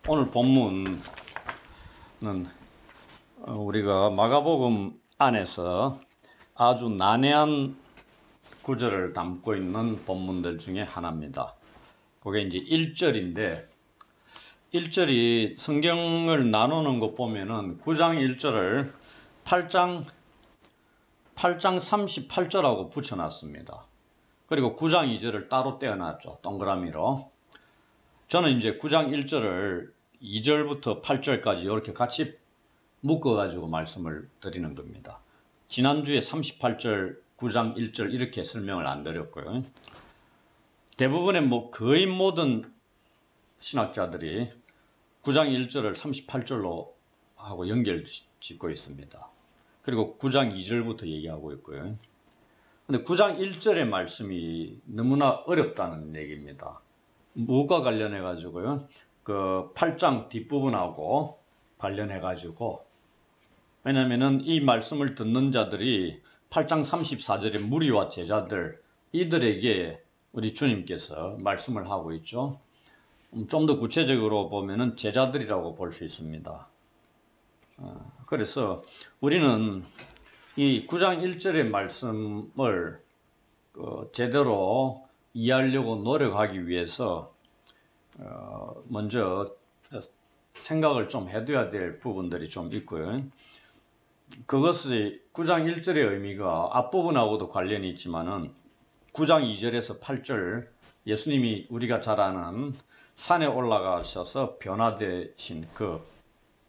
오늘 본문은 우리가 마가복음 안에서 아주 난해한 구절을 담고 있는 본문들 중에 하나입니다. 그게 이제 1절인데 1절이 성경을 나누는 것 보면은 9장 1절을 8장 38절하고 붙여놨습니다. 그리고 9장 2절을 따로 떼어놨죠. 동그라미로. 저는 이제 9장 1절을 2절부터 8절까지 이렇게 같이 묶어가지고 말씀을 드리는 겁니다. 지난주에 38절, 9장 1절 이렇게 설명을 안 드렸고요. 대부분의 거의 모든 신학자들이 9장 1절을 38절로 하고 연결 짓고 있습니다. 그리고 9장 2절부터 얘기하고 있고요. 근데 9장 1절의 말씀이 너무나 어렵다는 얘기입니다. 뭐가 관련해 가지고요? 그 8장 뒷부분하고 관련해 가지고, 왜냐면은 이 말씀을 듣는 자들이 8장 34절의 무리와 제자들, 이들에게 우리 주님께서 말씀을 하고 있죠. 좀 더 구체적으로 보면은 제자들이라고 볼 수 있습니다. 그래서 우리는 이 9장 1절의 말씀을 제대로 이해하려고 노력하기 위해서 먼저 생각을 좀 해둬야 될 부분들이 좀 있고요. 그것이 9장 1절의 의미가 앞부분하고도 관련이 있지만은 9장 2절에서 8절 예수님이 우리가 잘 아는 산에 올라가셔서 변화되신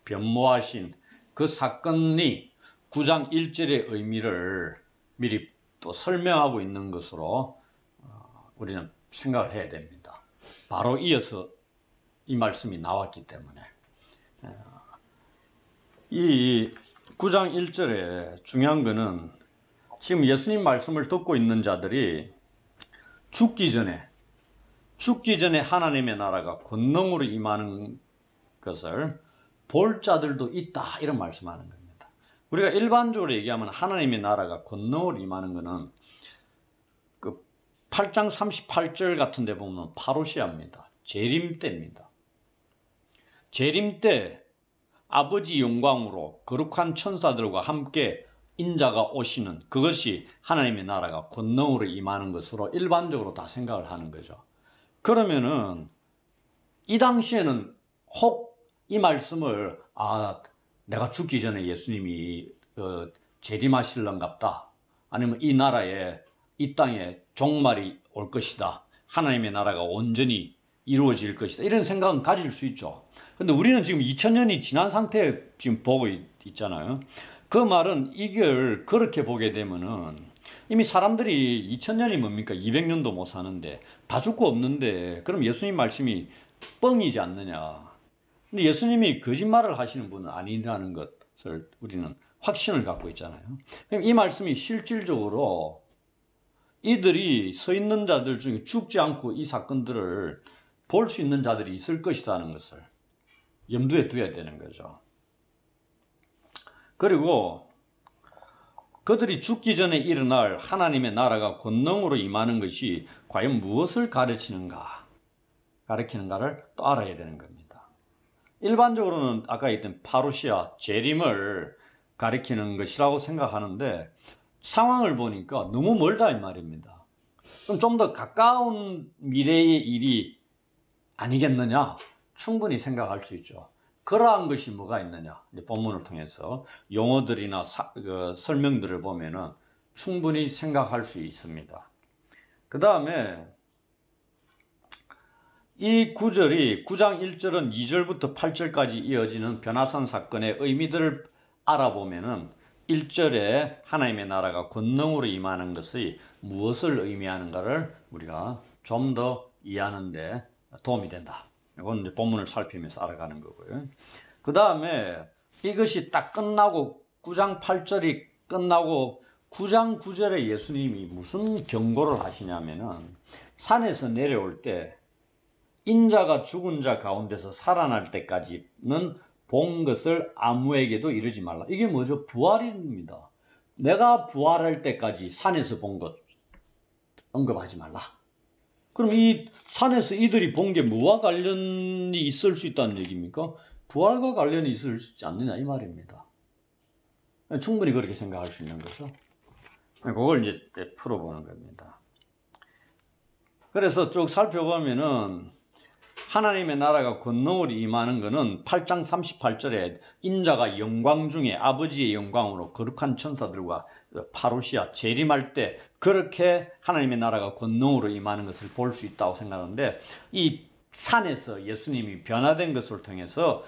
변모하신 그 사건이 9장 1절의 의미를 미리 또 설명하고 있는 것으로 우리는 생각을 해야 됩니다. 바로 이어서 이 말씀이 나왔기 때문에. 이 9장 1절에 중요한 거는 지금 예수님 말씀을 듣고 있는 자들이 죽기 전에 하나님의 나라가 권능으로 임하는 것을 볼 자들도 있다, 이런 말씀하는 겁니다. 우리가 일반적으로 얘기하면 하나님의 나라가 권능으로 임하는 것은 그 8장 38절 같은 데 보면 파루시아입니다. 재림 때입니다. 재림 때 아버지 영광으로 거룩한 천사들과 함께 인자가 오시는, 그것이 하나님의 나라가 권능으로 임하는 것으로 일반적으로 다 생각을 하는 거죠. 그러면은 이 당시에는 혹 이 말씀을 내가 죽기 전에 예수님이 재림하실런갑다, 아니면 이 나라에, 이 땅에 종말이 올 것이다, 하나님의 나라가 온전히 이루어질 것이다, 이런 생각은 가질 수 있죠. 근데 우리는 지금 2000년이 지난 상태에 지금 보고 있잖아요. 그 말은 이걸 그렇게 보게 되면은 이미 사람들이 2000년이 뭡니까? 200년도 못 사는데, 다 죽고 없는데, 그럼 예수님 말씀이 뻥이지 않느냐. 근데 예수님이 거짓말을 하시는 분은 아니라는 것을 우리는 확신을 갖고 있잖아요. 그럼 이 말씀이 실질적으로 이들이 서 있는 자들 중에 죽지 않고 이 사건들을 볼 수 있는 자들이 있을 것이라는 것을 염두에 둬야 되는 거죠. 그리고 그들이 죽기 전에 일어날 하나님의 나라가 권능으로 임하는 것이 과연 무엇을 가르치는가를 또 알아야 되는 겁니다. 일반적으로는 아까 얘기했던 파루시아, 재림을 가리키는 것이라고 생각하는데, 상황을 보니까 너무 멀다 이 말입니다. 그럼 좀 더 가까운 미래의 일이 아니겠느냐? 충분히 생각할 수 있죠. 그러한 것이 뭐가 있느냐? 이제 본문을 통해서 용어들이나 설명들을 보면은 충분히 생각할 수 있습니다. 그 다음에 이 구절이 9장 1절은 2절부터 8절까지 이어지는 변화산 사건의 의미들을 알아보면은 1절에 하나님의 나라가 권능으로 임하는 것이 무엇을 의미하는가를 우리가 좀 더 이해하는 데 도움이 된다. 이건 이제 본문을 살피면서 알아가는 거고요. 그 다음에 이것이 딱 끝나고 9장 8절이 끝나고 9장 9절에 예수님이 무슨 경고를 하시냐면은 산에서 내려올 때 인자가 죽은 자 가운데서 살아날 때까지는 본 것을 아무에게도 이르지 말라. 이게 뭐죠? 부활입니다. 내가 부활할 때까지 산에서 본 것 언급하지 말라. 그럼 이 산에서 이들이 본 게 뭐와 관련이 있을 수 있다는 얘기입니까? 부활과 관련이 있을 수 있지 않느냐 이 말입니다. 충분히 그렇게 생각할 수 있는 거죠. 그걸 이제 풀어보는 겁니다. 그래서 쭉 살펴보면은 하나님의 나라가 권능으로 임하는 것은 8장 38절에 인자가 영광 중에 아버지의 영광으로 거룩한 천사들과 파루시아 재림할 때 그렇게 하나님의 나라가 권능으로 임하는 것을 볼 수 있다고 생각하는데, 이 산에서 예수님이 변화된 것을 통해서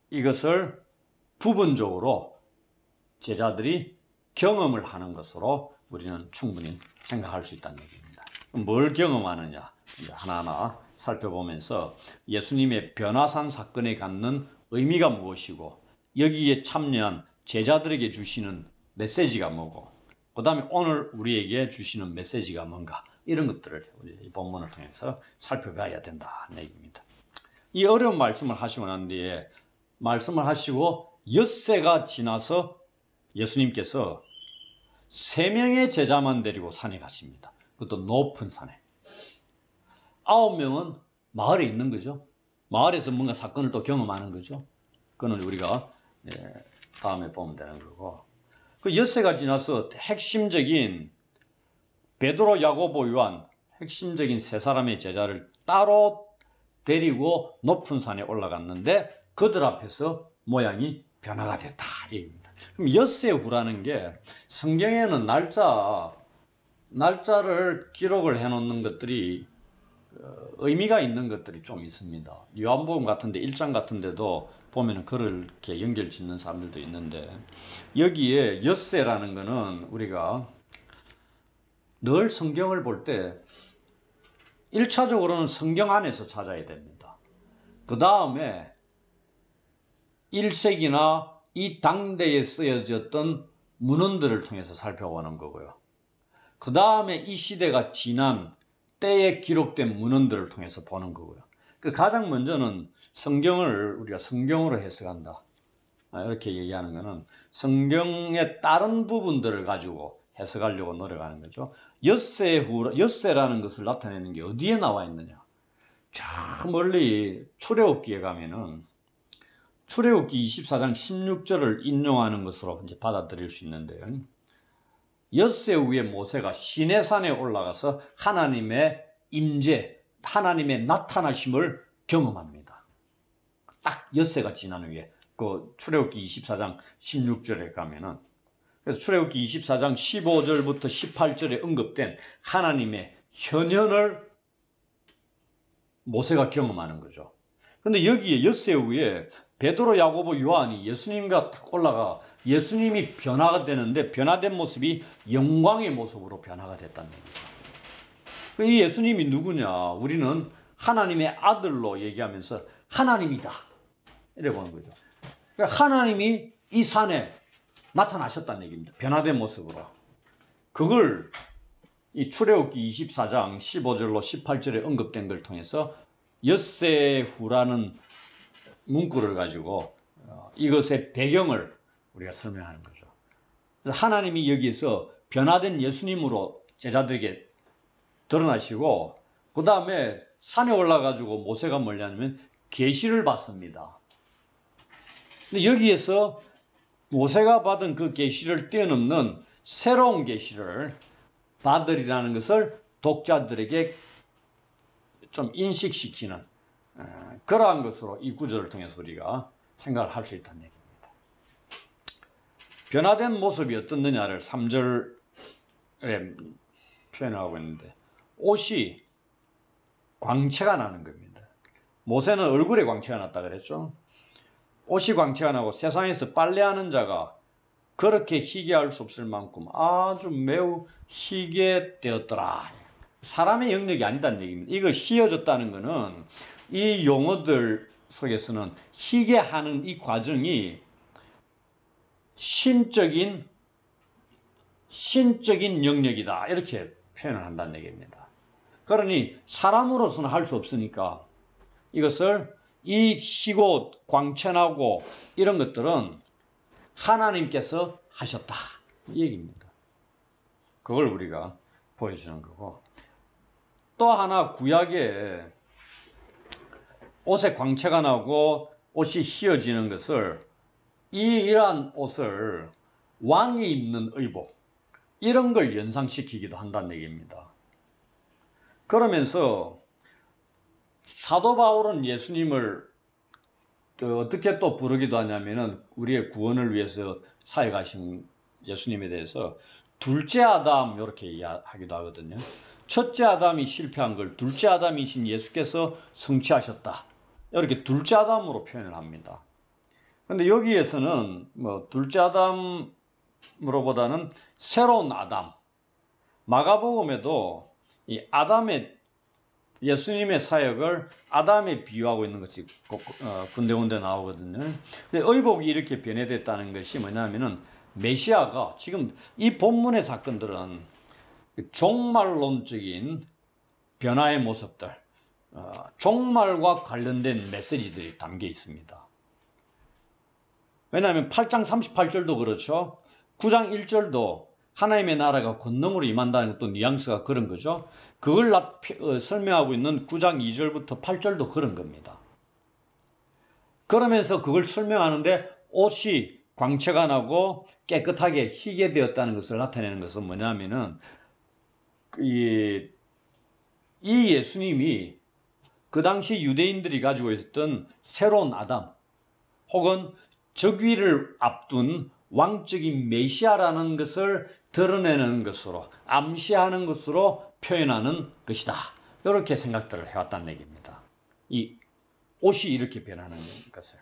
이것을 부분적으로 제자들이 경험을 하는 것으로 우리는 충분히 생각할 수 있다는 얘기입니다. 뭘 경험하느냐 이제 하나하나 살펴보면서 예수님의 변화산 사건에 갖는 의미가 무엇이고, 여기에 참여한 제자들에게 주시는 메시지가 뭐고, 그 다음에 오늘 우리에게 주시는 메시지가 뭔가, 이런 것들을 우리 이 본문을 통해서 살펴봐야 된다는 얘기입니다. 이 어려운 말씀을 하시고 난 뒤에 말씀을 하시고 엿새가 지나서 예수님께서 3명의 제자만 데리고 산에 가십니다. 그것도 높은 산에. 9명은 마을에 있는 거죠. 마을에서 뭔가 사건을 또 경험하는 거죠. 그거는 우리가 다음에 보면 되는 거고, 그 엿새가 지나서 핵심적인 베드로, 야고보, 요한, 핵심적인 3사람의 제자를 따로 데리고 높은 산에 올라갔는데 그들 앞에서 모양이 변화가 됐다 얘기입니다. 그럼 엿새 후라는 게 성경에는 날짜를 기록을 해놓는 것들이 의미가 있는 것들이 좀 있습니다. 요한복음 같은데 1장 같은데도 보면은 그렇게 연결 짓는 사람들도 있는데, 여기에 엿새라는 거는 우리가 늘 성경을 볼 때 1차적으로는 성경 안에서 찾아야 됩니다. 그 다음에 1세기나 이 당대에 쓰여졌던 문헌들을 통해서 살펴보는 거고요. 그 다음에 이 시대가 지난 때에 기록된 문헌들을 통해서 보는 거고요. 그 가장 먼저는 성경을 우리가 성경으로 해석한다, 이렇게 얘기하는 것은 성경의 다른 부분들을 가지고 해석하려고 노력하는 거죠. 엿새라는 것을 나타내는 게 어디에 나와 있느냐? 저 멀리 출애굽기에 가면은 출애굽기 24장 16절을 인용하는 것으로 이제 받아들일 수 있는데요. 엿새 후에 모세가 시내산에 올라가서 하나님의 임재, 하나님의 나타나심을 경험합니다. 딱 엿새가 지난 후에 그 출애굽기 24장 16절에 가면은, 그래서 출애굽기 24장 15절부터 18절에 언급된 하나님의 현현을 모세가 경험하는 거죠. 근데 여기에 엿새 후에 베드로, 야고보, 요한이 예수님과 딱 올라가 예수님이 변화가 되는데 변화된 모습이 영광의 모습으로 변화가 됐다는 얘기죠. 이 예수님이 누구냐? 우리는 하나님의 아들로 얘기하면서 하나님이다 이래 보는 거죠. 그러니까 하나님이 이 산에 나타나셨다는 얘기입니다. 변화된 모습으로. 그걸 이 출애굽기 24장 15절로 18절에 언급된 걸 통해서 엿새 후라는 문구를 가지고 이것의 배경을 우리가 설명하는 거죠. 그래서 하나님이 여기에서 변화된 예수님으로 제자들에게 드러나시고, 그 다음에 산에 올라가지고 모세가 뭘 하냐면 계시를 받습니다. 근데 여기에서 모세가 받은 그 계시를 뛰어넘는 새로운 계시를 받으리라는 것을 독자들에게 좀 인식시키는 그러한 것으로 이 구절을 통해서 우리가 생각을 할 수 있다는 얘기입니다. 변화된 모습이 어떻느냐를 3절에 표현하고 있는데, 옷이 광채가 나는 겁니다. 모세는 얼굴에 광채가 났다 그랬죠. 옷이 광채가 나고 세상에서 빨래하는 자가 그렇게 희게할 수 없을 만큼 아주 매우 희게 되었더라. 사람의 영역이 아니다는 얘기입니다. 이거 희어졌다는 것은 이 용어들 속에서는 희게 하는 이 과정이 신적인 영역이다 이렇게 표현을 한다는 얘기입니다. 그러니 사람으로서는 할 수 없으니까 이것을 이 희고 광채나고 이런 것들은 하나님께서 하셨다 이 얘기입니다. 그걸 우리가 보여주는 거고, 또 하나 구약에 옷에 광채가 나고 옷이 휘어지는 것을 이러한 옷을 왕이 입는 의복 이런 걸 연상시키기도 한다는 얘기입니다. 그러면서 사도 바울은 예수님을 어떻게 또 부르기도 하냐면은 우리의 구원을 위해서 사역하신 예수님에 대해서 둘째 아담 이렇게 이야기하기도 하거든요. 첫째 아담이 실패한 걸 둘째 아담이신 예수께서 성취하셨다. 이렇게 둘째 아담으로 표현을 합니다. 그런데 여기에서는 뭐 둘째 아담으로보다는 새로운 아담. 마가복음에도 이 아담의 예수님의 사역을 아담에 비유하고 있는 것이 군데군데 나오거든요. 근데 의복이 이렇게 변해됐다는 것이 뭐냐면은 메시아가 지금 이 본문의 사건들은 종말론적인 변화의 모습들, 종말과 관련된 메시지들이 담겨 있습니다. 왜냐하면 8장 38절도 그렇죠. 9장 1절도 하나님의 나라가 권능으로 임한다는 것도 뉘앙스가 그런 거죠. 그걸 설명하고 있는 9장 2절부터 8절도 그런 겁니다. 그러면서 그걸 설명하는데 옷이 광채가 나고 깨끗하게 희게 되었다는 것을 나타내는 것은 뭐냐면은 이 예수님이 그 당시 유대인들이 가지고 있었던 새로운 아담 혹은 즉위를 앞둔 왕적인 메시아라는 것을 드러내는 것으로 암시하는 것으로 표현하는 것이다. 이렇게 생각들을 해왔다는 얘기입니다. 이 옷이 이렇게 변하는 것을.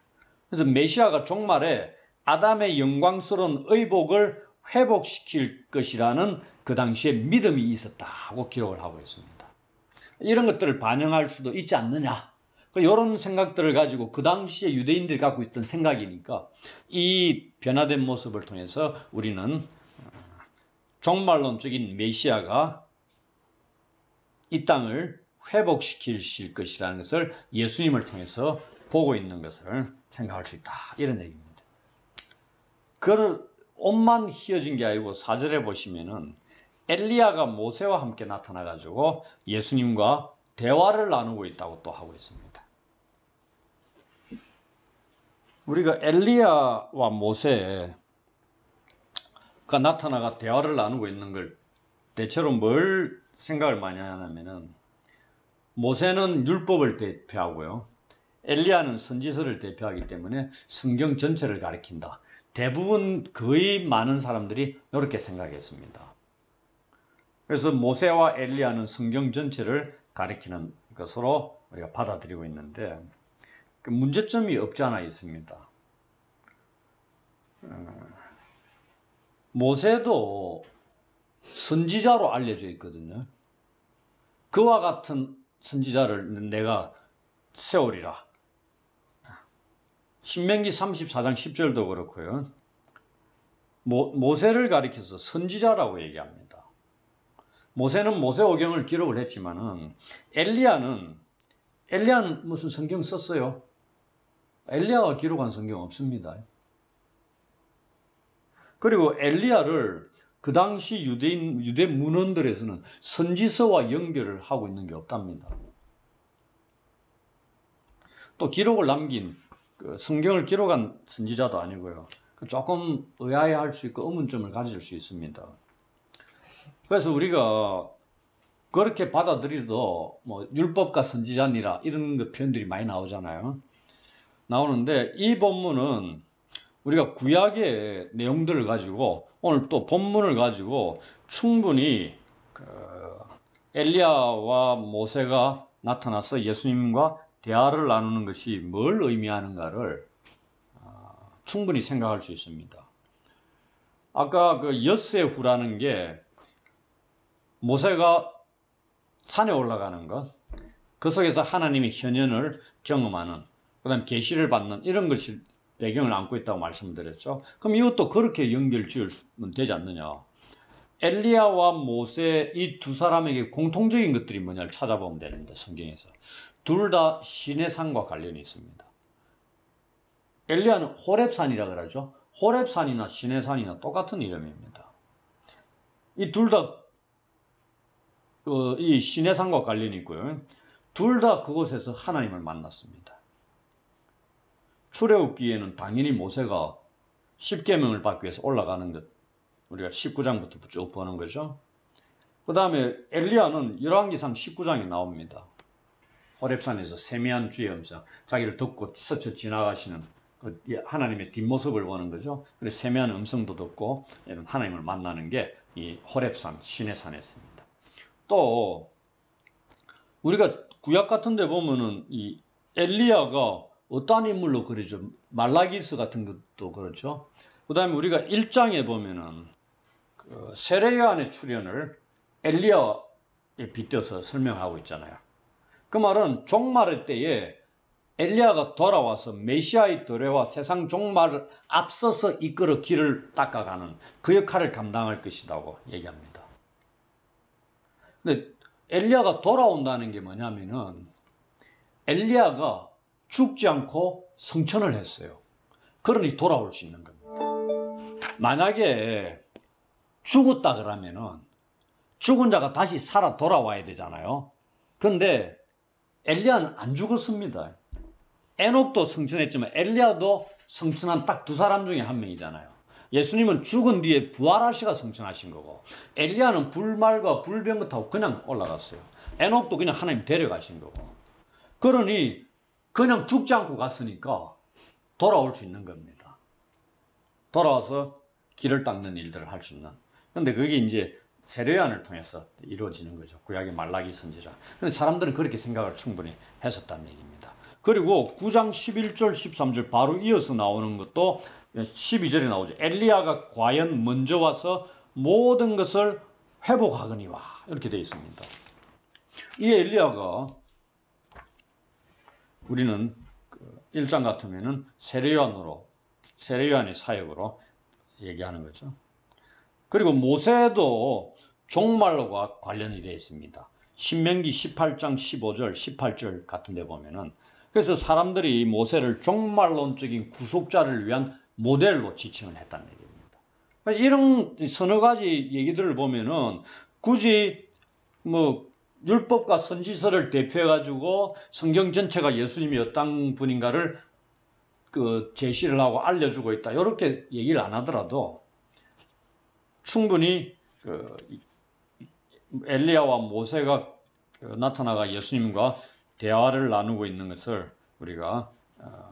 그래서 메시아가 종말에 아담의 영광스러운 의복을 회복시킬 것이라는 그 당시에 믿음이 있었다고 기록을 하고 있습니다. 이런 것들을 반영할 수도 있지 않느냐. 이런 생각들을 가지고 그 당시에 유대인들이 갖고 있던 생각이니까 이 변화된 모습을 통해서 우리는 종말론적인 메시아가 이 땅을 회복시키실 것이라는 것을 예수님을 통해서 보고 있는 것을 생각할 수 있다. 이런 얘기입니다. 그 옷만 휘어진 게 아니고 4절에 보시면은 엘리야가 모세와 함께 나타나가지고 예수님과 대화를 나누고 있다고 또 하고 있습니다. 우리가 엘리야와 모세가 나타나가 대화를 나누고 있는 걸 대체로 뭘 생각을 많이 하냐면은 모세는 율법을 대표하고요. 엘리야는 선지서를 대표하기 때문에 성경 전체를 가리킨다. 대부분 거의 많은 사람들이 이렇게 생각했습니다. 그래서 모세와 엘리야는 성경 전체를 가리키는 것으로 우리가 받아들이고 있는데 그 문제점이 없지 않아 있습니다. 모세도 선지자로 알려져 있거든요. 그와 같은 선지자를 내가 세우리라. 신명기 34장 10절도 그렇고요. 모세를 가리켜서 선지자라고 얘기합니다. 모세는 모세오경을 기록을 했지만은 엘리야는 무슨 성경 썼어요? 엘리야가 기록한 성경 없습니다. 그리고 엘리야를 그 당시 유대 문헌들에서는 선지서와 연결을 하고 있는 게 없답니다. 또 기록을 남긴 성경을 기록한 선지자도 아니고요. 조금 의아해할 수 있고 의문점을 가질 수 있습니다. 그래서 우리가 그렇게 받아들여도 뭐 율법과 선지자니라 이런 표현들이 많이 나오잖아요. 나오는데 이 본문은 우리가 구약의 내용들을 가지고 오늘 또 본문을 가지고 충분히 엘리야와 모세가 나타나서 예수님과 대화를 나누는 것이 뭘 의미하는가를 충분히 생각할 수 있습니다. 아까 그 엿새후라는 게 모세가 산에 올라가는 것, 그 속에서 하나님의 현현을 경험하는, 그 다음 계시를 받는 이런 것이 배경을 안고 있다고 말씀드렸죠. 그럼 이것도 그렇게 연결 지으면 되지 않느냐. 엘리야와 모세 이 두 사람에게 공통적인 것들이 뭐냐를 찾아보면 되는데 성경에서 둘 다 시내산과 관련이 있습니다. 엘리야는 호렙산이라 그러죠. 호렙산이나 시내산이나 똑같은 이름입니다. 이 둘 다 이 시내산과 관련이 있고요. 둘 다 그곳에서 하나님을 만났습니다. 출애굽기에는 당연히 모세가 십계명을 받기 위해서 올라가는 것, 우리가 19장부터 쭉 보는 거죠. 그 다음에 엘리야는 열왕기상 19장에 나옵니다. 호렙산에서 세미한 주의 음성, 자기를 듣고 스쳐 지나가시는 그 하나님의 뒷모습을 보는 거죠. 그래서 세미한 음성도 듣고 하나님을 만나는 게 이 호렙산, 시내산에서입니다. 또 우리가 구약 같은 데 보면은 이 엘리야가 어떠한 인물로 그려져? 말라기스 같은 것도 그렇죠. 그 다음에 우리가 1장에 보면은 그 세례요한의 출현을 엘리야에 빗대서 설명하고 있잖아요. 그 말은 종말의 때에 엘리야가 돌아와서 메시아의 도래와 세상 종말을 앞서서 이끌어 길을 닦아가는 그 역할을 감당할 것이라고 얘기합니다. 근데 엘리야가 돌아온다는 게 뭐냐면은 엘리야가 죽지 않고 성천을 했어요. 그러니 돌아올 수 있는 겁니다. 만약에 죽었다 그러면은 죽은 자가 다시 살아 돌아와야 되잖아요. 그런데 엘리야는 안 죽었습니다. 에녹도 성천했지만 엘리야도 성천한 딱 두 사람 중에 한 명이잖아요. 예수님은 죽은 뒤에 부활하시가 성천하신 거고, 엘리야는 불말과 불병거 타고 그냥 올라갔어요. 에녹도 그냥 하나님 데려가신 거고. 그러니 그냥 죽지 않고 갔으니까 돌아올 수 있는 겁니다. 돌아와서 길을 닦는 일들을 할 수 있는. 근데 그게 이제 세례요한을 통해서 이루어지는 거죠. 구약의 말라기 선지자. 근데 사람들은 그렇게 생각을 충분히 했었다는 얘기입니다. 그리고 9장 11절 13절 바로 이어서 나오는 것도 12절에 나오죠. 엘리야가 과연 먼저 와서 모든 것을 회복하거니와 이렇게 되어 있습니다. 이 엘리야가 우리는 1장 같으면은 세례요한의 사역으로 얘기하는 거죠. 그리고 모세도 종말과 관련이 되어 있습니다. 신명기 18장 15절 18절 같은 데 보면은, 그래서 사람들이 모세를 종말론적인 구속자를 위한 모델로 지칭을 했다는 얘기입니다. 이런 서너 가지 얘기들을 보면은 굳이 뭐 율법과 선지서를 대표해가지고 성경 전체가 예수님이 어떤 분인가를 제시를 하고 알려주고 있다, 이렇게 얘기를 안 하더라도 충분히 엘리야와 모세가 나타나가 예수님과 대화를 나누고 있는 것을 우리가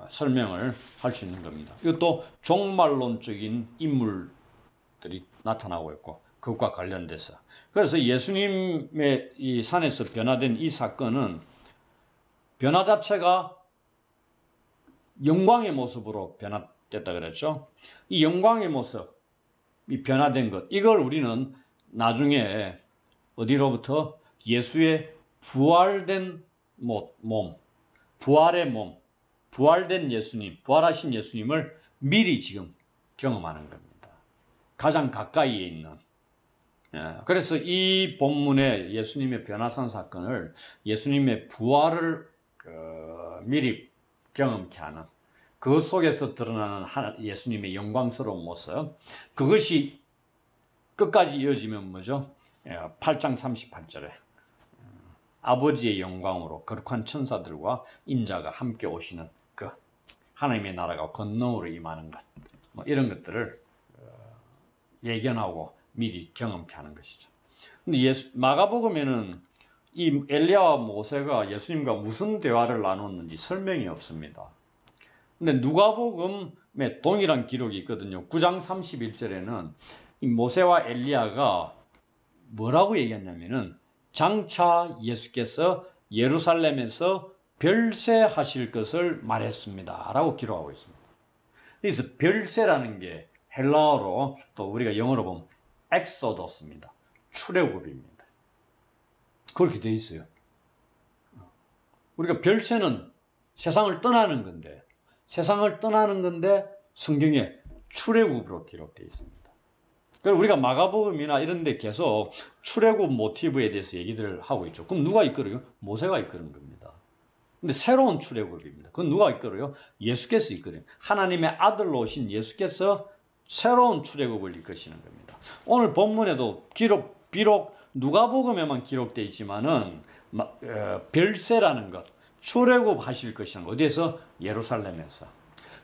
설명을 할 수 있는 겁니다. 이것도 종말론적인 인물들이 나타나고 있고 그것과 관련돼서, 그래서 예수님의 이 산에서 변화된 이 사건은 변화 자체가 영광의 모습으로 변화됐다 그랬죠. 이 영광의 모습, 이 변화된 것, 이걸 우리는 나중에 어디로부터? 예수의 부활된 몸, 부활의 몸, 부활된 예수님, 부활하신 예수님을 미리 지금 경험하는 겁니다. 가장 가까이에 있는. 그래서 이 본문의 예수님의 변화산 사건을 예수님의 부활을 미리 경험케 하는, 그 속에서 드러나는 예수님의 영광스러운 모습, 그것이 끝까지 이어지면 뭐죠? 8장 38절에 아버지의 영광으로 거룩한 천사들과 인자가 함께 오시는 그 하나님의 나라가 권능으로 임하는 것, 뭐 이런 것들을 예견하고 미리 경험케 하는 것이죠. 근데 마가복음에는 이 엘리야와 모세가 예수님과 무슨 대화를 나눴는지 설명이 없습니다. 근데 누가복음에 동일한 기록이 있거든요. 9장 31절에는 이 모세와 엘리야가 뭐라고 얘기했냐면은 장차 예수께서 예루살렘에서 별세하실 것을 말했습니다 라고 기록하고 있습니다. 그래서 별세라는 게 헬라어로, 또 우리가 영어로 보면 엑소더스입니다. 출애굽입니다. 그렇게 돼 있어요. 우리가 별세는 세상을 떠나는 건데, 성경에 출애굽으로 기록되어 있습니다. 그래서 우리가 마가복음이나 이런 데 계속 출애굽 모티브에 대해서 얘기들을 하고 있죠. 그럼 누가 이끌어요? 모세가 이끄는 겁니다. 근데 새로운 출애굽입니다. 그건 누가 이끌어요? 예수께서 이끌어요. 하나님의 아들로 오신 예수께서 새로운 출애굽을 이끄시는 겁니다. 오늘 본문에도 비록 누가복음에만 기록되어 있지만은 별세라는 것, 출애굽하실 것이라는 것, 어디에서? 예루살렘에서.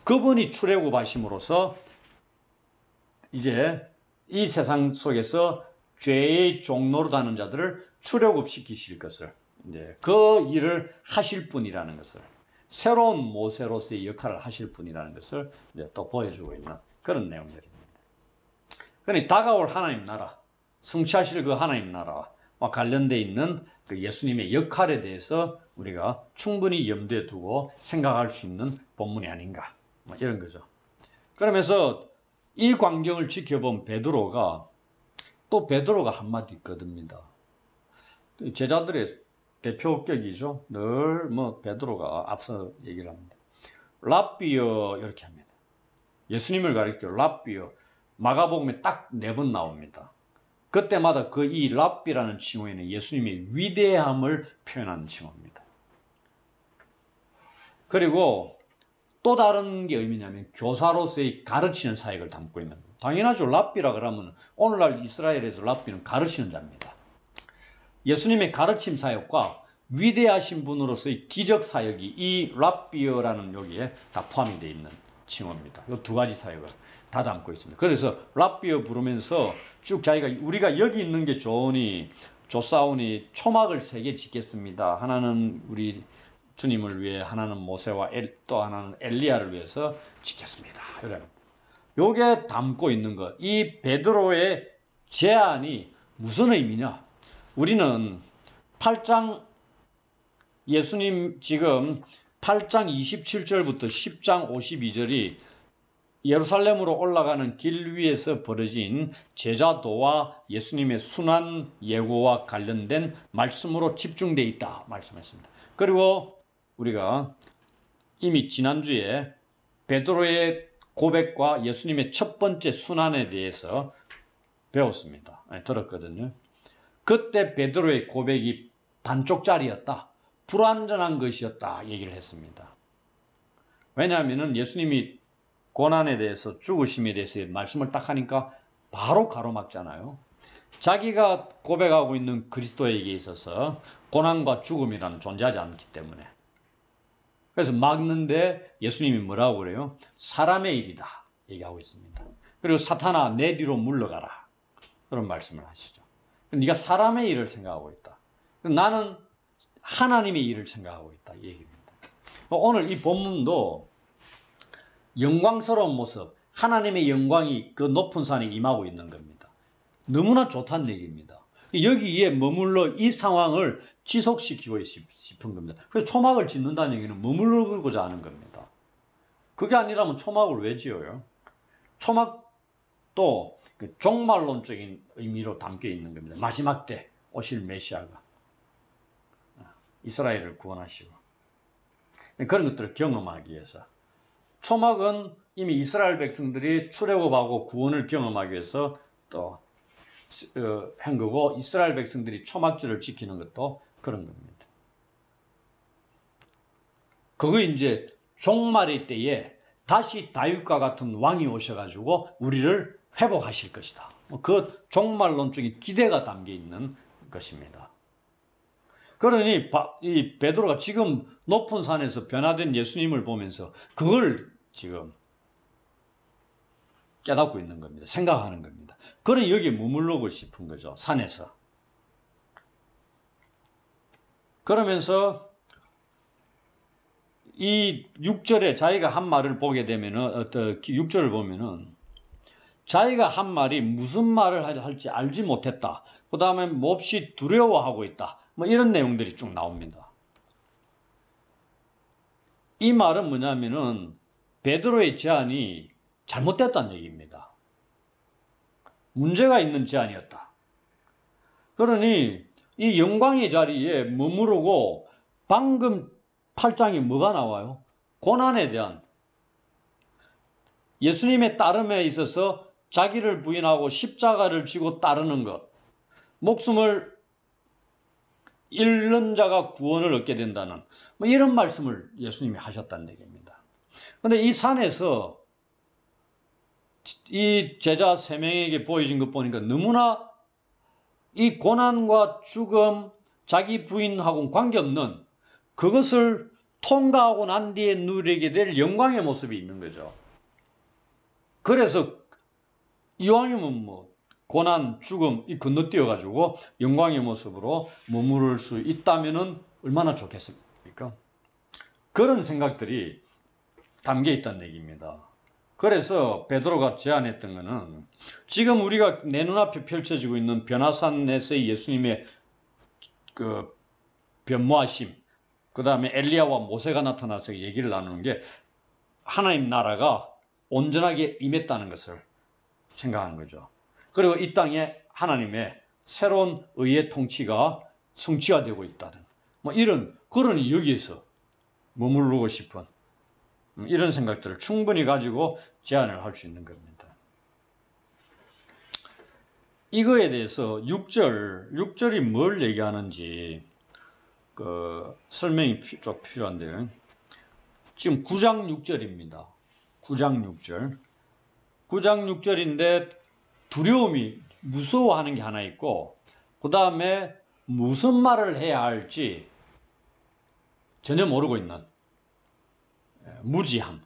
그분이 출애굽하심으로써 이제 이 세상 속에서 죄의 종로로 다는 자들을 출애굽시키실 것을, 이제 그 일을 하실 분이라는 것을, 새로운 모세로서의 역할을 하실 분이라는 것을 이제 또 보여주고 있는 그런 내용들입니다. 그러니 다가올 하나님 나라, 성취하실 그 하나님 나라와 관련되어 있는 그 예수님의 역할에 대해서 우리가 충분히 염두에 두고 생각할 수 있는 본문이 아닌가, 이런 거죠. 그러면서 이 광경을 지켜본 베드로가 한마디 있거든요. 제자들의 대표격이죠. 늘 베드로가 앞서 얘기를 합니다. 랍비여, 이렇게 합니다. 예수님을 가리켜 랍비여. 마가복음에 딱 4번 나옵니다. 그때마다 그 이 랍비라는 칭호에는 예수님의 위대함을 표현하는 칭호입니다. 그리고 또 다른 게 의미냐면 교사로서의 가르치는 사역을 담고 있는 거예요. 당연하죠. 랍비라 그러면 오늘날 이스라엘에서 랍비는 가르치는 자입니다. 예수님의 가르침 사역과 위대하신 분으로서의 기적 사역이 이 랍비어라는 여기에 다 포함이 되어 있는 칭호입니다. 이 2가지 사역을 다 담고 있습니다. 그래서 랍비어 부르면서 쭉 자기가 우리가 여기 있는 게 좋으니 좋사오니 초막을 3개 짓겠습니다. 하나는 우리 주님을 위해, 하나는 모세와 또 하나는 엘리야를 위해서 짓겠습니다. 요게 담고 있는 것. 이 베드로의 제안이 무슨 의미냐? 우리는 8장 예수님 지금 8장 27절부터 10장 52절이 예루살렘으로 올라가는 길 위에서 벌어진 제자도와 예수님의 순환 예고와 관련된 말씀으로 집중되어 있다 말씀했습니다. 그리고 우리가 이미 지난주에 베드로의 고백과 예수님의 첫 번째 순환에 대해서 배웠습니다. 들었거든요. 그때 베드로의 고백이 반쪽짜리였다. 불완전한 것이었다 얘기를 했습니다. 왜냐하면 예수님이 고난에 대해서, 죽으심에 대해서 말씀을 딱 하니까 바로 가로막잖아요. 자기가 고백하고 있는 그리스도에게 있어서 고난과 죽음이라는 존재하지 않기 때문에. 그래서 막는데 예수님이 뭐라고 그래요? 사람의 일이다 얘기하고 있습니다. 그리고 사탄아 내 뒤로 물러가라, 그런 말씀을 하시죠. 네가 사람의 일을 생각하고 있다. 나는 하나님의 일을 생각하고 있다 이 얘기입니다. 오늘 이 본문도 영광스러운 모습, 하나님의 영광이 그 높은 산에 임하고 있는 겁니다. 너무나 좋다는 얘기입니다. 여기에 머물러 이 상황을 지속시키고 싶은 겁니다. 그래서 초막을 짓는다는 얘기는 머무르고자 하는 겁니다. 그게 아니라면 초막을 왜 지어요? 초막도 그 종말론적인 의미로 담겨 있는 겁니다. 마지막 때 오실 메시아가 이스라엘을 구원하시고 그런 것들을 경험하기 위해서. 초막은 이미 이스라엘 백성들이 출애굽하고 구원을 경험하기 위해서 또 한 거고, 이스라엘 백성들이 초막절을 지키는 것도 그런 겁니다. 그거 이제 종말의 때에 다시 다윗과 같은 왕이 오셔가지고 우리를 회복하실 것이다. 그 종말론적인 기대가 담겨 있는 것입니다. 그러니 이 베드로가 지금 높은 산에서 변화된 예수님을 보면서 그걸 지금 깨닫고 있는 겁니다. 생각하는 겁니다. 그러니 여기에 머물러고 싶은 거죠. 산에서. 그러면서 이 6절에 자기가 한 말을 보게 되면은, 6절을 보면은 자기가 한 말이 무슨 말을 할지 알지 못했다. 그 다음에 몹시 두려워하고 있다. 이런 내용들이 쭉 나옵니다. 이 말은 뭐냐면은 베드로의 제안이 잘못됐다는 얘기입니다. 문제가 있는 제안이었다. 그러니 이 영광의 자리에 머무르고 방금 8장에 뭐가 나와요? 고난에 대한, 예수님의 따름에 있어서 자기를 부인하고 십자가를 지고 따르는 것, 목숨을 잃는 자가 구원을 얻게 된다는 이런 말씀을 예수님이 하셨다는 얘기입니다. 그런데 이 산에서 이 제자 3명에게 보여진 것 보니까 너무나 이 고난과 죽음, 자기 부인하고는 관계없는 그것을 통과하고 난 뒤에 누리게 될 영광의 모습이 있는 거죠. 그래서 이왕이면 뭐 고난, 죽음 이 건너뛰어가지고 영광의 모습으로 머무를 수 있다면은 얼마나 좋겠습니까? 그런 생각들이 담겨 있다는 얘기입니다. 그래서 베드로가 제안했던 것은 지금 우리가 내 눈앞에 펼쳐지고 있는 변화산에서의 예수님의 그 변모하심, 그 다음에 엘리야와 모세가 나타나서 얘기를 나누는 게 하나님 나라가 온전하게 임했다는 것을 생각하는 거죠. 그리고 이 땅에 하나님의 새로운 의의 통치가 성취화되고 있다는 뭐 이런 그러니 여기에서 머무르고 싶은 이런 생각들을 충분히 가지고 제안을 할 수 있는 겁니다. 이거에 대해서 6절이 뭘 얘기하는지 그 설명이 좀 필요한데요. 지금 9장 6절입니다. 9장 6절. 9장 6절인데 두려움이 무서워하는 게 하나 있고 그 다음에 무슨 말을 해야 할지 전혀 모르고 있는 무지함.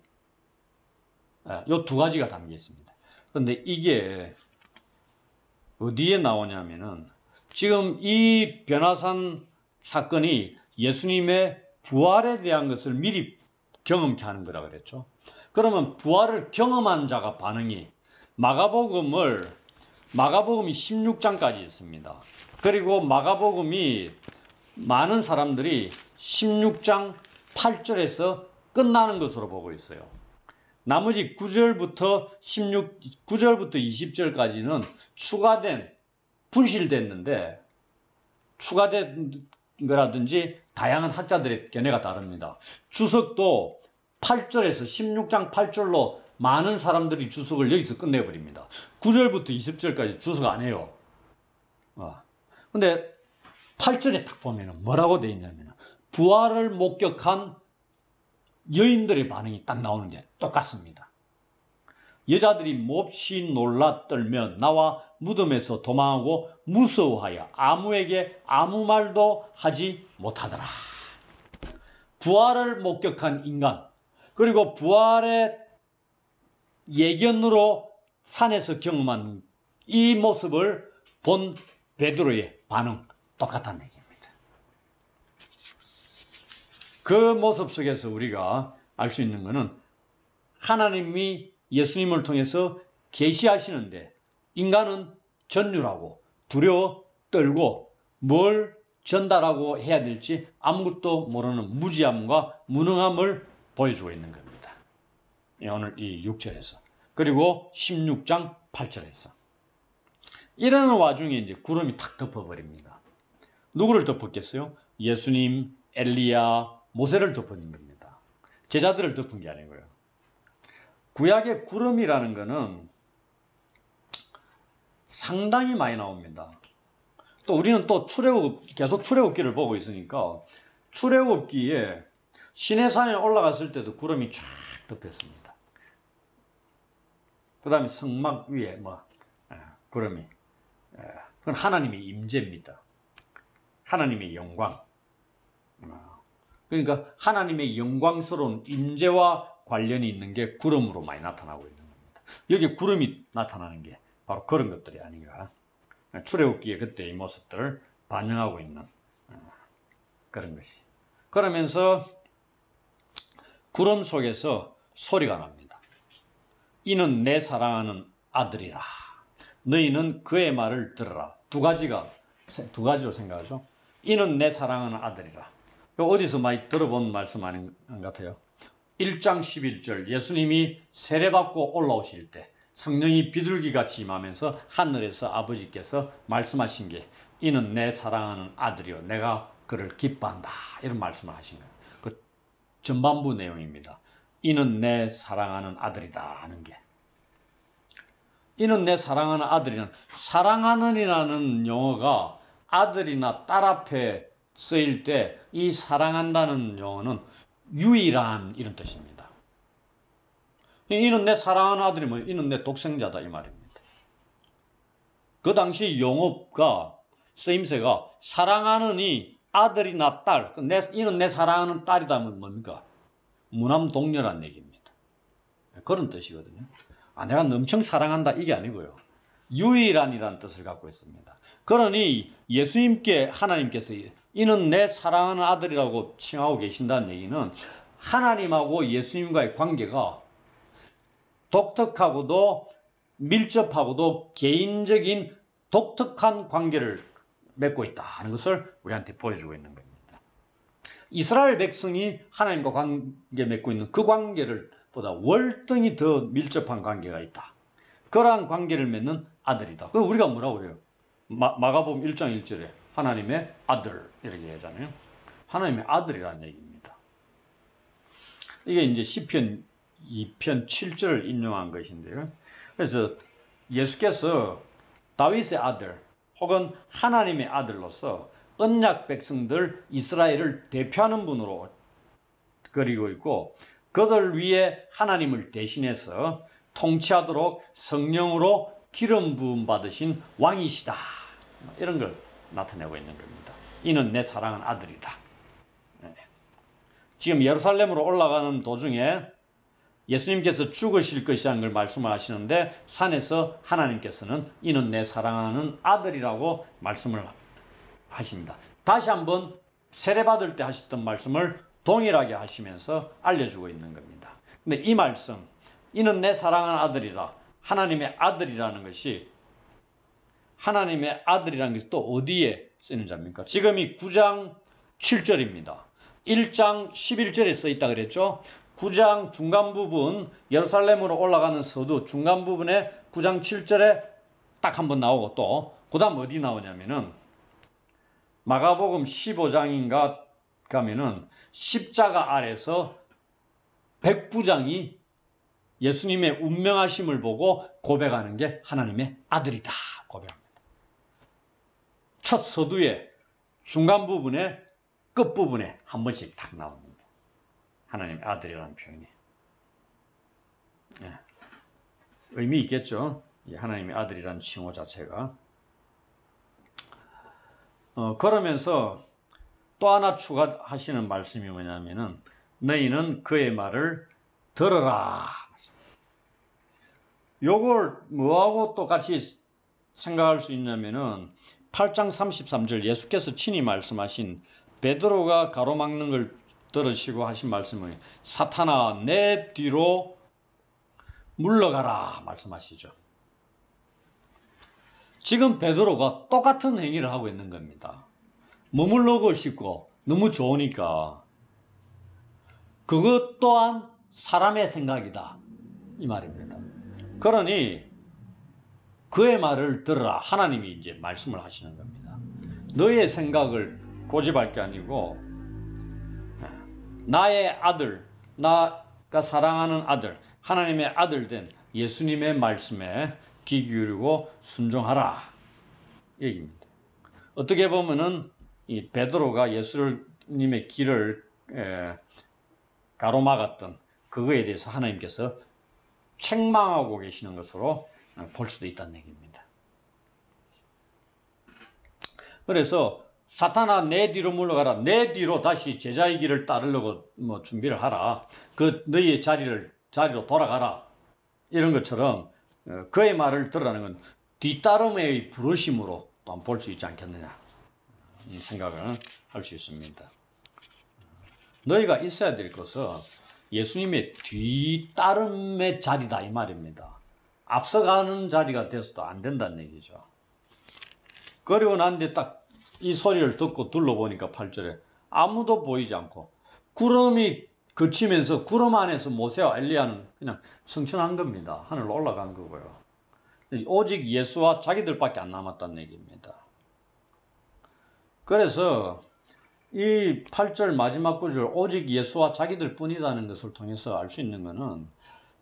이 두 가지가 담겨 있습니다. 그런데 이게 어디에 나오냐면은 지금 이 변화산 사건이 예수님의 부활에 대한 것을 미리 경험케 하는 거라 그랬죠. 그러면 부활을 경험한 자가 반응이 마가복음이 16장까지 있습니다. 그리고 마가복음이 많은 사람들이 16장 8절에서 끝나는 것으로 보고 있어요. 나머지 9절부터 20절까지는 추가된, 분실됐는데 추가된 거라든지 다양한 학자들의 견해가 다릅니다. 주석도 8절에서 16장 8절로 많은 사람들이 주석을 여기서 끝내버립니다. 9절부터 20절까지 주석 안 해요. 근데 8절에 딱 보면 뭐라고 되어 있냐면 부활을 목격한 여인들의 반응이 딱 나오는 게 똑같습니다. 여자들이 몹시 놀라 떨며 나와 무덤에서 도망하고 무서워하여 아무에게 아무 말도 하지 못하더라. 부활을 목격한 인간, 그리고 부활의 예견으로 산에서 경험한 이 모습을 본 베드로의 반응 똑같다는 얘기입니다. 그 모습 속에서 우리가 알 수 있는 것은 하나님이 예수님을 통해서 계시하시는데 인간은 전율하고 두려워 떨고 뭘 전달하고 해야 될지 아무것도 모르는 무지함과 무능함을 보여주고 있는 겁니다. 오늘 이 6절에서 그리고 16장 8절에서 이러는 와중에 이제 구름이 탁 덮어버립니다. 누구를 덮었겠어요? 예수님, 엘리야, 모세를 덮은 겁니다. 제자들을 덮은 게 아니고요. 구약의 구름이라는 것은 상당히 많이 나옵니다. 또 우리는 또 계속 출애굽기를 보고 있으니까 출애굽기에 시내산에 올라갔을 때도 구름이 쫙 덮였습니다. 그 다음에 성막 위에 구름이 그건 하나님의 임재입니다. 하나님의 영광. 그러니까 하나님의 영광스러운 임재와 관련이 있는 게 구름으로 많이 나타나고 있는 겁니다. 여기 구름이 나타나는 게 바로 그런 것들이 아닌가. 출애굽기의 그때의 모습들을 반영하고 있는 그런 것이. 그러면서 구름 속에서 소리가 납니다. 이는 내 사랑하는 아들이라. 너희는 그의 말을 들으라. 두 가지로 생각하죠. 이는 내 사랑하는 아들이라. 어디서 많이 들어본 말씀 아닌 것 같아요. 1장 11절 예수님이 세례받고 올라오실 때 성령이 비둘기같이 임하면서 하늘에서 아버지께서 말씀하신 게 이는 내 사랑하는 아들이요 내가 그를 기뻐한다 이런 말씀을 하신 거예요. 그 전반부 내용입니다. 이는 내 사랑하는 아들이다 하는 게 이는 내 사랑하는 아들이라는 사랑하는이라는 용어가 아들이나 딸 앞에 쓰일 때 이 사랑한다는 용어는 유일한 이런 뜻입니다. 이는 내 사랑하는 아들이 뭐예요? 이는 내 독생자다 이 말입니다. 그 당시 용어가 쓰임새가 사랑하는 이 아들이나 딸, 이는 내 사랑하는 딸이다 하면 뭡니까? 무남동녀란 얘기입니다. 그런 뜻이거든요. 내가 엄청 사랑한다 이게 아니고요. 유일한이라는 뜻을 갖고 있습니다. 그러니 예수님께 하나님께서 이는 내 사랑하는 아들이라고 칭하고 계신다는 얘기는 하나님하고 예수님과의 관계가 독특하고도 밀접하고도 개인적인 독특한 관계를 맺고 있다는 것을 우리한테 보여주고 있는 겁니다. 이스라엘 백성이 하나님과 관계 맺고 있는 그 관계를 보다 월등히 더 밀접한 관계가 있다. 그러한 관계를 맺는 아들이다. 그럼 우리가 뭐라고 그래요? 마가복음 1장 1절에 하나님의 아들 이렇게 하잖아요. 하나님의 아들이라는 얘기입니다. 이게 이제 시편 2편 7절을 인용한 것인데요. 그래서 예수께서 다윗의 아들 혹은 하나님의 아들로서 언약 백성들 이스라엘을 대표하는 분으로 그리고 있고 그들 위에 하나님을 대신해서 통치하도록 성령으로 기름 부음 받으신 왕이시다. 이런 걸 나타내고 있는 겁니다. 이는 내 사랑하는 아들이다. 지금 예루살렘으로 올라가는 도중에 예수님께서 죽으실 것이라는 걸 말씀하시는데 산에서 하나님께서는 이는 내 사랑하는 아들이라고 말씀을 하십니다. 다시 한번 세례받을 때 하셨던 말씀을 동일하게 하시면서 알려주고 있는 겁니다. 근데 이 말씀 이는 내 사랑하는 아들이라 하나님의 아들이라는 것이 하나님의 아들이라는 것이 또 어디에 쓰는 자입니까? 지금이 9장 7절입니다. 1장 11절에 써 있다 그랬죠? 9장 중간 부분 예루살렘으로 올라가는 서두 중간 부분에 9장 7절에 딱 한 번 나오고 또 그 다음 어디 나오냐면은 마가복음 15장인가 가면은 십자가 아래서 백부장이 예수님의 운명하심을 보고 고백하는 게 하나님의 아들이다 고백합니다. 첫 서두에 중간 부분에 끝부분에 한 번씩 딱 나옵니다. 하나님의 아들이라는 표현이. 의미 있겠죠. 하나님의 아들이라는 칭호 자체가. 그러면서 또 하나 추가하시는 말씀이 뭐냐면은 너희는 그의 말을 들어라. 요걸 뭐하고 똑같이 생각할 수 있냐면은 8장 33절 예수께서 친히 말씀하신 베드로가 가로막는 걸 들으시고 하신 말씀은 사탄아 내 뒤로 물러가라 말씀하시죠. 지금 베드로가 똑같은 행위를 하고 있는 겁니다. 머물러고 싶고 너무 좋으니까 그것 또한 사람의 생각이다 이 말입니다. 그러니 그의 말을 들으라 하나님이 이제 말씀을 하시는 겁니다. 너의 생각을 고집할 게 아니고 나의 아들, 나가 사랑하는 아들, 하나님의 아들 된 예수님의 말씀에 귀 기울이고 순종하라 얘기입니다. 어떻게 보면은 이 베드로가 예수님의 길을 가로막았던 그거에 대해서 하나님께서 책망하고 계시는 것으로 볼 수도 있다는 얘기입니다. 그래서 사탄아 내 뒤로 물러가라. 내 뒤로 다시 제자의 길을 따르려고 준비를 하라. 그 너희의 자리로 돌아가라. 이런 것처럼 그의 말을 들으라는 건 뒤따름의 부르심으로 또 볼 수 있지 않겠느냐 이 생각을 할 수 있습니다. 너희가 있어야 될 것은 예수님의 뒤따름의 자리다 이 말입니다. 앞서가는 자리가 돼서도 안 된다는 얘기죠. 그리고 난 뒤에 딱 이 소리를 듣고 둘러보니까 8절에 아무도 보이지 않고 구름이 그치면서 구름 안에서 모세와 엘리야는 그냥 승천한 겁니다. 하늘로 올라간 거고요. 오직 예수와 자기들밖에 안 남았다는 얘기입니다. 그래서 이 8절 마지막 구절 오직 예수와 자기들 뿐이라는 것을 통해서 알 수 있는 것은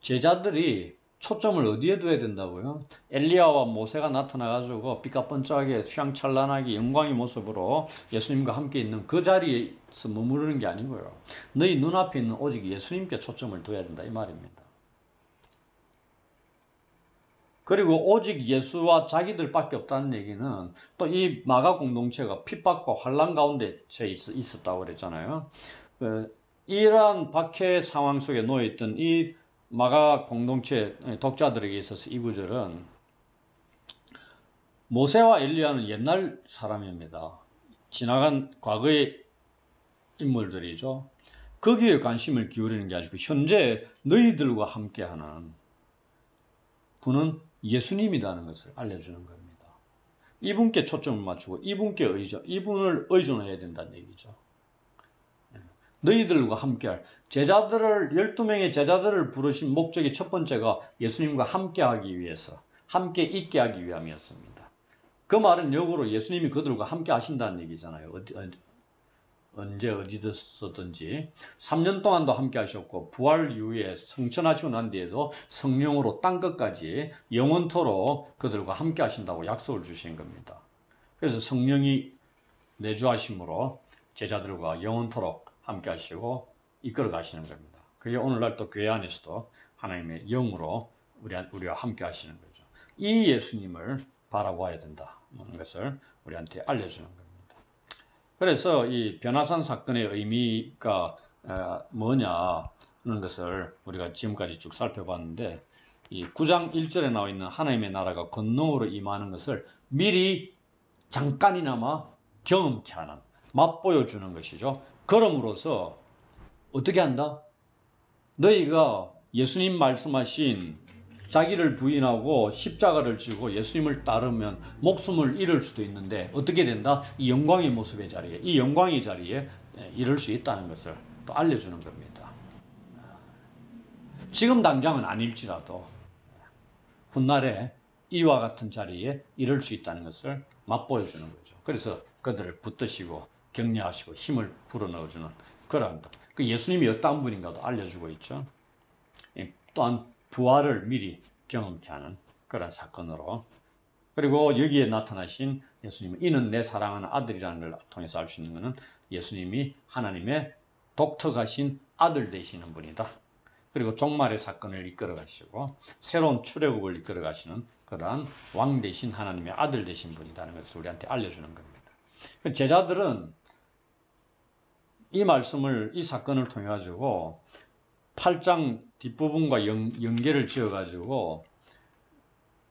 제자들이 초점을 어디에 둬야 된다고요? 엘리야와 모세가 나타나가지고 빛과 번쩍하게 휘황찬란하게 영광의 모습으로 예수님과 함께 있는 그 자리에서 머무르는 게 아니고요. 너희 눈앞에 있는 오직 예수님께 초점을 둬야 된다 이 말입니다. 그리고 오직 예수와 자기들밖에 없다는 얘기는 또 이 마가 공동체가 핍박과 환란 가운데 있었다고 그랬잖아요. 이러한 박해 상황 속에 놓여있던 이 마가 공동체 독자들에게 있어서 이 구절은 모세와 엘리야는 옛날 사람입니다. 지나간 과거의 인물들이죠. 거기에 관심을 기울이는 게 아니고 현재 너희들과 함께하는 분은 예수님이라는 것을 알려주는 겁니다. 이분께 초점을 맞추고 이분을 의존해야 된다는 얘기죠. 너희들과 함께할 제자들을 12명의 제자들을 부르신 목적이 첫 번째가 예수님과 함께하기 위해서 함께 있게 하기 위함이었습니다. 그 말은 역으로 예수님이 그들과 함께 하신다는 얘기잖아요. 언제 어디서든지 3년 동안도 함께 하셨고 부활 이후에 성천하시고 난 뒤에도 성령으로 땅끝까지 영원토록 그들과 함께 하신다고 약속을 주신 겁니다. 그래서 성령이 내주하심으로 제자들과 영원토록 함께 하시고 이끌어 가시는 겁니다. 그게 오늘날 또 교회 안에서도 하나님의 영으로 우리와 함께 하시는 거죠. 이 예수님을 바라봐야 된다는 것을 우리한테 알려주는 겁니다. 그래서 이 변화산 사건의 의미가 뭐냐는 것을 우리가 지금까지 쭉 살펴봤는데 이 9장 1절에 나와 있는 하나님의 나라가 권능으로 임하는 것을 미리 잠깐이나마 경험케 하는 맛보여 주는 것이죠. 그럼으로써 어떻게 한다? 너희가 예수님 말씀하신 자기를 부인하고 십자가를 지고 예수님을 따르면 목숨을 잃을 수도 있는데 어떻게 된다? 이 영광의 모습의 자리에, 이 영광의 자리에 이를 수 있다는 것을 또 알려주는 겁니다. 지금 당장은 아닐지라도 훗날에 이와 같은 자리에 이를 수 있다는 것을 맛보여주는 거죠. 그래서 그들을 붙드시고 격려하시고 힘을 불어넣어주는 그런 그 예수님이 어떤 분인가도 알려주고 있죠. 또한 부활을 미리 경험케 하는 그런 사건으로, 그리고 여기에 나타나신 예수님은 이는 내 사랑하는 아들이라는 걸 통해서 알 수 있는 것은 예수님이 하나님의 독특하신 아들 되시는 분이다. 그리고 종말의 사건을 이끌어 가시고 새로운 출애굽을 이끌어 가시는 그러한 왕 되신 하나님의 아들 되신 분이라는 것을 우리한테 알려주는 겁니다. 제자들은 이 말씀을, 이 사건을 통해 가지고 8장 뒷부분과 연계를 지어 가지고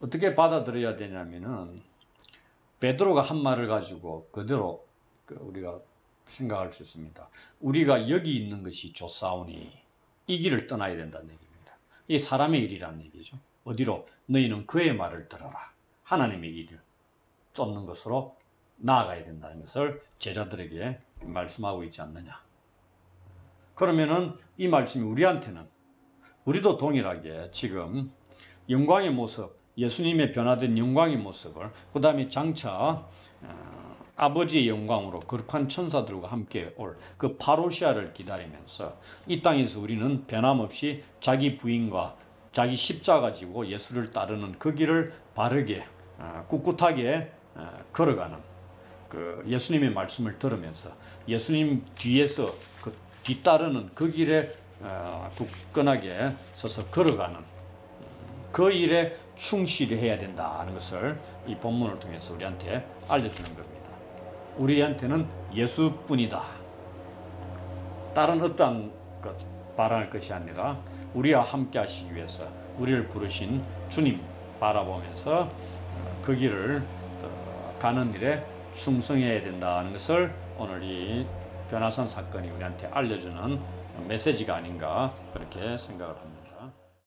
어떻게 받아들여야 되냐면은 베드로가 한 말을 가지고 그대로 우리가 생각할 수 있습니다. 우리가 여기 있는 것이 좋사오니 이 길을 떠나야 된다는 얘기입니다. 이 사람의 일이라는 얘기죠. 어디로? 너희는 그의 말을 들어라. 하나님의 일을 쫓는 것으로 나아가야 된다는 것을 제자들에게 말씀하고 있지 않느냐. 그러면은 이 말씀이 우리한테는, 우리도 동일하게 지금 영광의 모습, 예수님의 변화된 영광의 모습을, 그 다음에 장차 아버지의 영광으로 거룩한 천사들과 함께 올 그 파루시아를 기다리면서 이 땅에서 우리는 변함없이 자기 부인과 자기 십자가 지고 예수를 따르는 그 길을 바르게 꿋꿋하게 걸어가는 그 예수님의 말씀을 들으면서 예수님 뒤에서 뒤따르는 그 길에 굳건하게 서서 걸어가는 그 일에 충실히 해야 된다는 것을 이 본문을 통해서 우리한테 알려주는 겁니다. 우리한테는 예수뿐이다. 다른 어떤 것 바라는 것이 아니라 우리와 함께 하시기 위해서 우리를 부르신 주님 바라보면서 그 길을 가는 일에 충성해야 된다는 것을 오늘 이 변화산 사건이 우리한테 알려주는 메시지가 아닌가 그렇게 생각을 합니다.